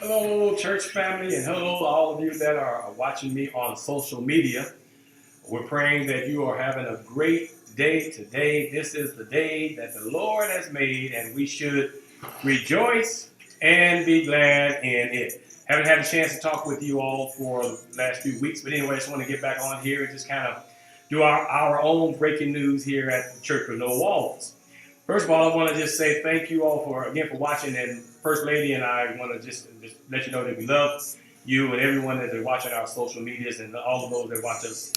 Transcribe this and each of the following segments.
Hello, church family, and hello, all of you that are watching me on social media. We're praying that you are having a great day today. This is the day that the Lord has made, and we should rejoice and be glad in it. Haven't had a chance to talk with you all for the last few weeks, but anyway, I just want to get back on here and just kind of do our own breaking news here at the Church with No Walls. First of all, I want to just say thank you all for watching, and First Lady and I want to just let you know that we love you and everyone that is watching our social medias and all of those that watch us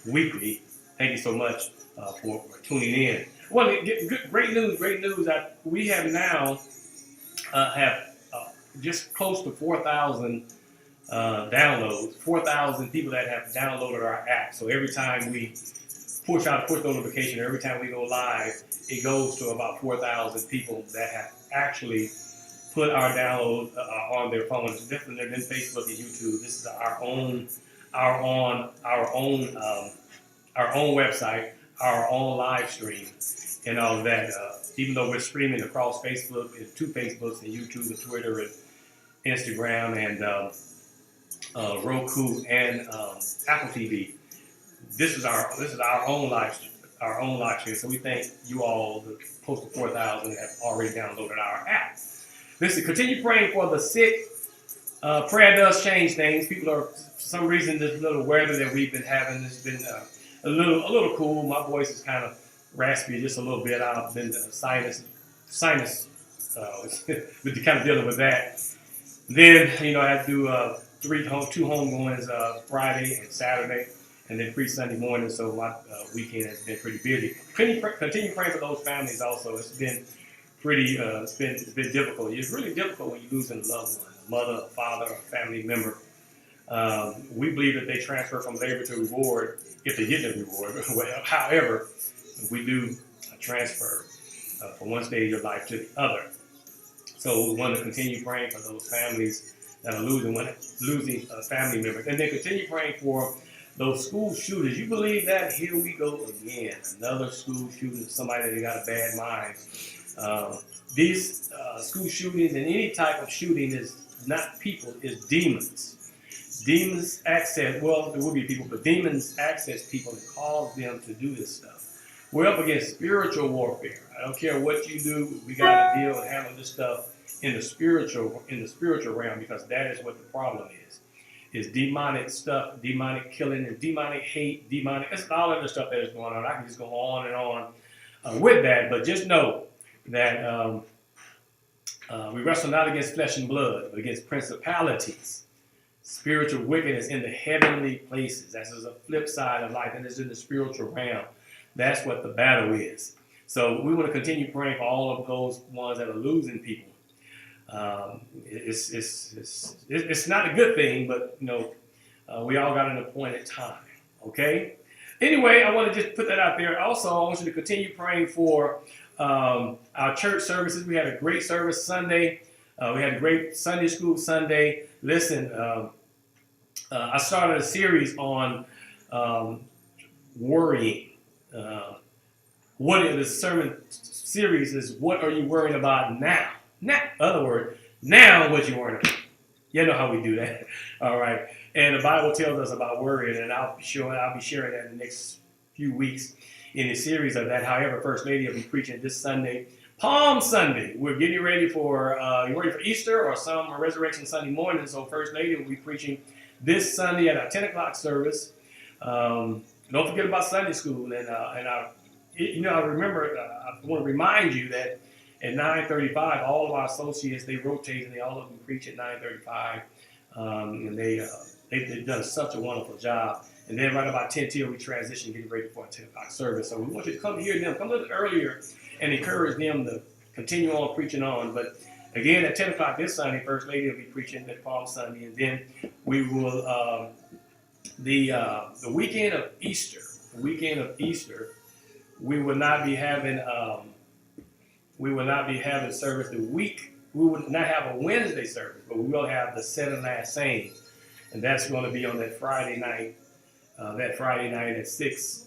weekly. Thank you so much for tuning in. Well, great news! We have now have just close to 4,000 downloads, 4,000 people that have downloaded our app. So every time we push notification, every time we go live, it goes to about 4,000 people that have actually put our download on their phones. Different than Facebook and YouTube. This is our own website, our own live stream, and all of that. Even though we're streaming across Facebook and two Facebooks and YouTube and Twitter and Instagram and Roku and Apple TV. This is our own live stream. So we thank you all, the close to 4,000 that have already downloaded our app. Listen, continue praying for the sick. Prayer does change things. People are, for some reason, this little weather that we've been having has been a little cool. My voice is kind of raspy just a little bit. I've been sinus, but kind of dealing with that. Then, I do two homegoings Friday and Saturday, and then free Sunday morning, so my weekend has been pretty busy. Continue praying for those families also. It's been pretty, it's been difficult. It's really difficult when you're losing a loved one, a mother, a father, a family member. We believe that they transfer from labor to reward if they get the reward. However, we do transfer from one stage of life to the other. So we want to continue praying for those families that are losing family members. And then continue praying for those school shooters. You believe that? Here we go again. Another school shooting, somebody that got a bad mind. These school shootings and any type of shooting is not people, it's demons. Demons access, well, there will be people, but demons access people and cause them to do this stuff. We're up against spiritual warfare. I don't care what you do, we got to deal and handle this stuff in the spiritual realm, because that is what the problem is demonic stuff, demonic killing, and demonic hate, it's all of the stuff that is going on. I can just go on and on with that, but just know that we wrestle not against flesh and blood, but against principalities, spiritual wickedness in the heavenly places. That's a flip side of life, and it's in the spiritual realm. That's what the battle is. So we want to continue praying for all of those ones that are losing people. It's not a good thing, but we all got an appointed time. Okay. Anyway, I want to just put that out there. Also, I want you to continue praying for our church services. We had a great service Sunday. We had a great Sunday school Sunday. Listen, I started a series on worrying. The sermon series is, what are you worrying about now? Now, in other words, now what you worrying about. You know how we do that. All right. And the Bible tells us about worrying, and I'll be sharing that in the next few weeks in the series of that. However, First Lady will be preaching this Sunday, Palm Sunday. We're getting ready for Easter or some Resurrection Sunday morning. So First Lady will be preaching this Sunday at our 10 o'clock service. Don't forget about Sunday school. And I want to remind you that at 9:35, all of our associates, they rotate and they all of them preach at 9:35. And they've done such a wonderful job. And then right about 10 till we transition, getting ready for a 10 o'clock service. So we want you to come hear them, come a little earlier and encourage them to continue on preaching on. But again, at 10 o'clock this Sunday, First Lady will be preaching at Palm Sunday. And then we will, the weekend of Easter, we will not be having service the week. We will not have a Wednesday service, but we will have the Seven Last Sayings, and that's going to be on that Friday night. At 6.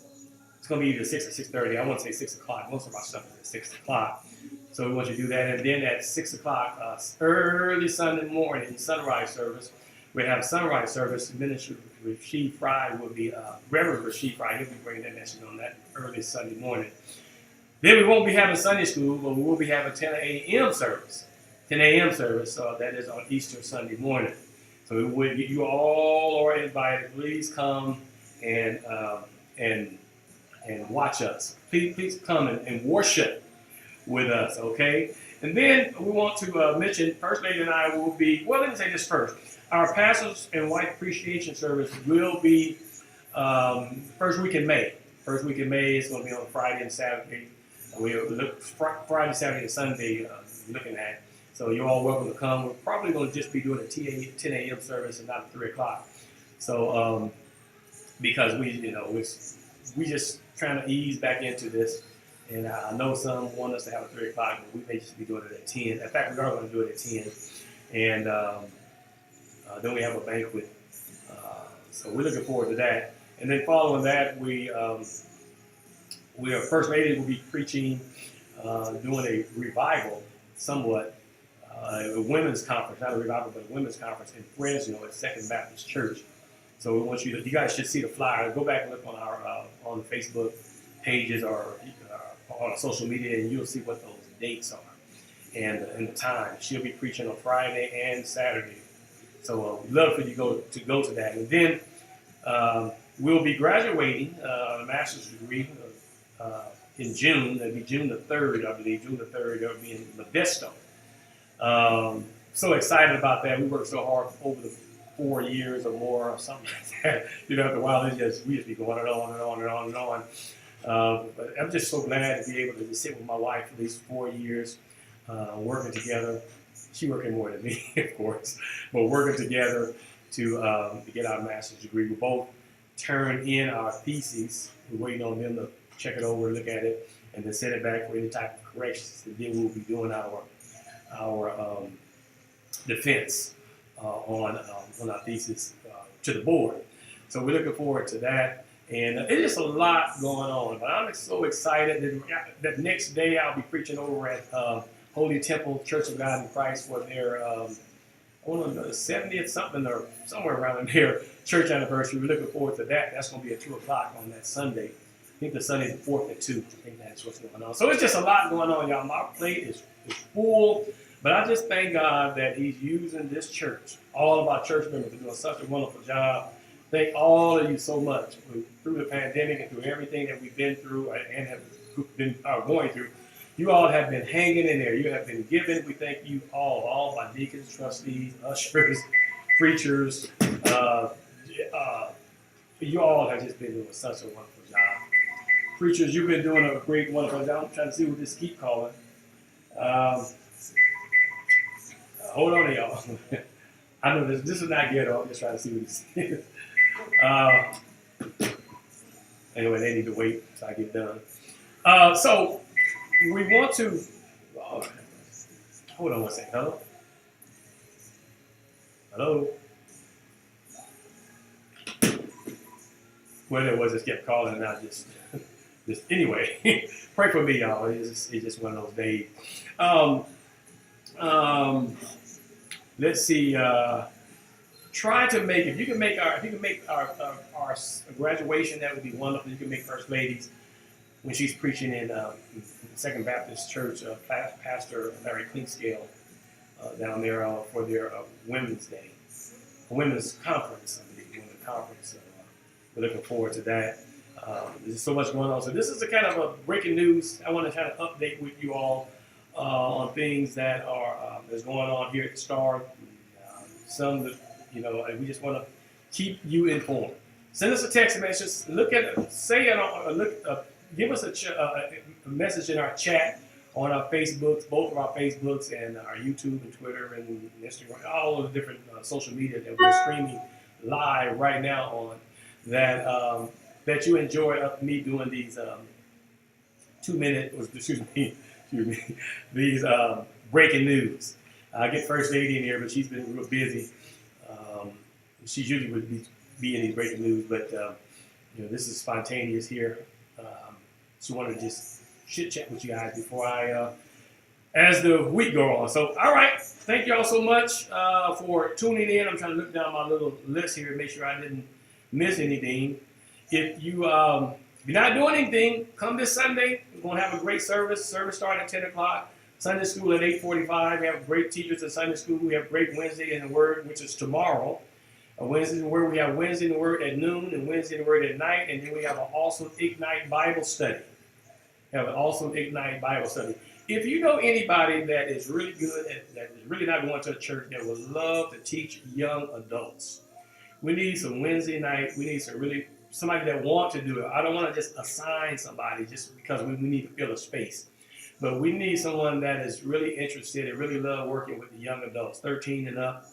It's going to be either 6 or 6:30. I want to say 6 o'clock. Most of our stuff is at 6 o'clock. So we want you to do that. And then at 6 o'clock, early Sunday morning, sunrise service, we have a sunrise service. Minister Rasheed Fry will be, Reverend Rasheed Fry, he'll be bringing that message on that early Sunday morning. Then we won't be having Sunday school, but we will be having 10 a.m. service. 10 a.m. service, that is on Easter Sunday morning. So you all are invited. Please come and watch us. Please come and worship with us, okay? And then we want to mention, First Lady and I will be, well, let me say this first. Our Pastors and Wife Appreciation Service will be first week in May. First week in May is going to be on Friday and Saturday. We'll look Friday, Saturday, and Sunday looking at. So you're all welcome to come. We're probably going to just be doing a 10 a.m. service and not 3 o'clock. So because we just trying to ease back into this. And I know some want us to have a 3 o'clock, but we may just be doing it at 10. In fact, we are going to do it at 10. And then we have a banquet. So we're looking forward to that. And then following that, our First Lady will be preaching, doing a revival, somewhat, a women's conference, not a revival, but a women's conference in Fresno at Second Baptist Church. So we want you guys should see the flyer. Go back and look on our on the Facebook pages or on social media, and you'll see what those dates are and the time. She'll be preaching on Friday and Saturday. So we'd love for you to go to that. And then we'll be graduating a master's degree in June. That'll be June the 3rd, I believe. June the 3rd, that'll be in Modesto. So excited about that. We worked so hard over the 4 years or more or something like that. After a while, we just be going on and on and on and on. But I'm just so glad to be able to just sit with my wife for these 4 years, working together. She working more than me, of course, but working together to get our master's degree. We both turned in our theses. We're waiting on them to check it over, look at it, and then send it back for any type of corrections. And then we'll be doing our defense on our thesis to the board. So we're looking forward to that. And it's just a lot going on. But I'm so excited that next day I'll be preaching over at Holy Temple Church of God in Christ for their, 70th something or somewhere around in their church anniversary. We're looking forward to that. That's going to be at 2 o'clock on that Sunday. I think the Sunday the 4th at 2. I think that's what's going on. So it's just a lot going on, y'all. My plate is full. But I just thank God that He's using this church, all of our church members, are doing such a wonderful job. Thank all of you so much through the pandemic and through everything that we've been through and have been going through. You all have been hanging in there. You have been giving. We thank you all my deacons, trustees, ushers, preachers. You all have just been doing such a wonderful job. Preachers, you've been doing a great, wonderful job. I'm trying to see what this keep calling. Hold on, y'all. I know this is not ghetto. I'm just trying to see what this is. Anyway, they need to wait until I get done. So we want to. Hold on one second. Hello. Hello. Well, it was just kept calling, and I just anyway. Pray for me, y'all. It's just one of those days. Let's see. Try to make, if you can make our graduation, that would be wonderful. You can make First Ladies when she's preaching in Second Baptist Church, Pastor Larry Clinkscale down there for their Women's Day, Women's Conference. I believe, Women's Conference. We're looking forward to that. There's so much going on. So this is a kind of a breaking news. I want to kind of update with you all on things that are that's going on here at Star. Some that, and we just want to keep you informed. Send us a text message. Look at it. Say it. Give us a message in our chat on our Facebooks, both of our Facebooks, and our YouTube and Twitter and Instagram, all of the different social media that we're streaming live right now on. That you enjoy me doing these 2 minute, these breaking news. I get First Lady in here, but she's been real busy. She usually would be in these breaking news, but this is spontaneous here. She wanted to just chit chat with you guys before I as the week go on. So, all right. Thank you all so much for tuning in. I'm trying to look down my little list here and make sure I didn't miss anything. If you're not doing anything, come this Sunday. We're going to have a great service. Service starts at 10 o'clock. Sunday school at 8:45. We have great teachers at Sunday school. We have great Wednesday in the Word, which is tomorrow. Wednesday in the Word. We have Wednesday in the Word at noon and Wednesday in the Word at night. And then we have an awesome Ignite Bible study. If you know anybody that is really good that is really not going to a church that would love to teach young adults, we need some Wednesday night. We need somebody that wants to do it. I don't want to just assign somebody just because we need to fill a space. But we need someone that is really interested and really love working with the young adults, 13 and up,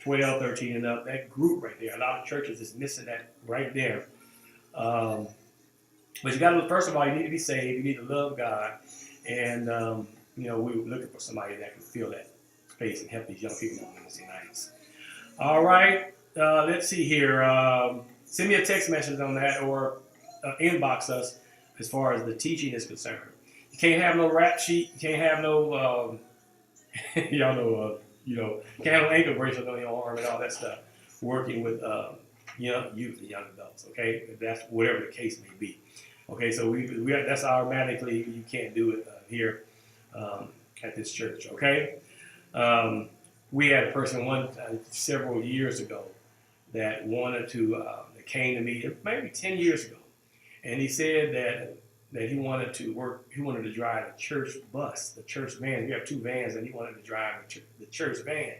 12, 13 and up. That group right there. A lot of churches is missing that right there. But you got to, first of all, you need to be saved. You need to love God. And, we're looking for somebody that can fill that space and help these young people on Wednesday nights. All right. Let's see here. Send me a text message on that or inbox us as far as the teaching is concerned. You can't have no rap sheet. You can't have no, y'all know, you can't have no ankle bracelet on your arm and all that stuff. Working with young youth and young adults, okay? That's whatever the case may be. Okay, so that's automatically, you can't do it here at this church, okay? We had a person several years ago that wanted to, that came to me maybe 10 years ago, and he said that he wanted to drive a church bus, the church van. We have two vans, and he wanted to drive the church van.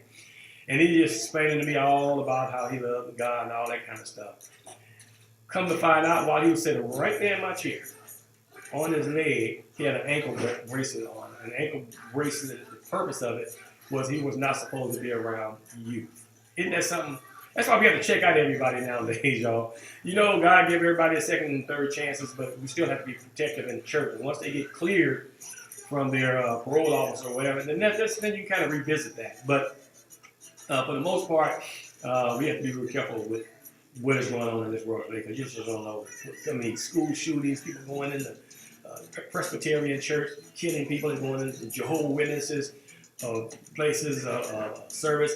And he just explained to me all about how he loved God and all that kind of stuff. Come to find out, while he was sitting right there in my chair, on his leg, he had an ankle bracelet on. An ankle bracelet, the purpose of it was he was not supposed to be around youth. Isn't that something? That's why we have to check out everybody nowadays, y'all. God gave everybody a second and third chances, but we still have to be protective in the church. And once they get cleared from their parole officer or whatever, then you kind of revisit that. But for the most part, we have to be real careful with what is going on in this world today, because you just don't know. I mean, school shootings, people going into Presbyterian church, killing people, going into Jehovah's Witnesses places, service,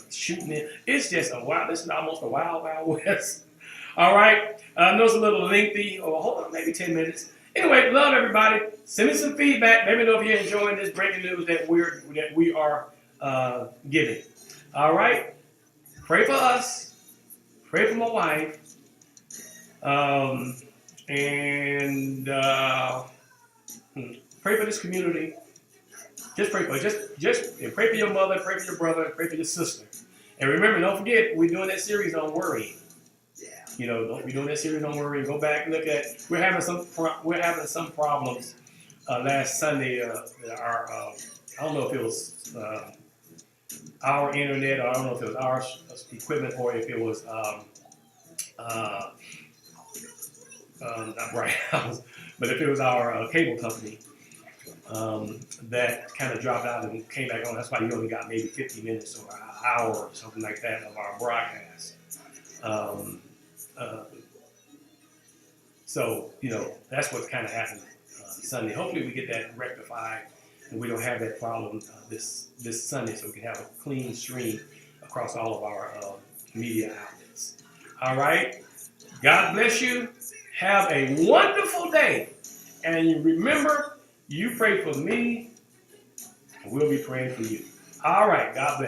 shooting it. It's just this is almost a wild west. All right, I know it's a little lengthy, hold on, maybe 10 minutes. Anyway, love everybody. Send me some feedback. Let me know if you're enjoying this breaking news that we are giving. All right, pray for us. Pray for my wife, and pray for this community. Just pray for pray for your mother, pray for your brother, pray for your sister. And remember, don't forget, we're doing that series on worrying. Don't be doing that series on worrying. Go back and look at. We're having some problems last Sunday. I don't know if it was our internet, or I don't know if it was our equipment, or if it was not Bright House, but if it was our cable company that kind of dropped out and came back on. That's why you only got maybe 50 minutes or an hour or something like that of our broadcast. So that's what kind of happened Sunday. Hopefully we get that rectified and we don't have that problem this Sunday, so we can have a clean stream across all of our media outlets. All right. God bless you. Have a wonderful day. And remember, you pray for me, and we'll be praying for you. All right. God bless.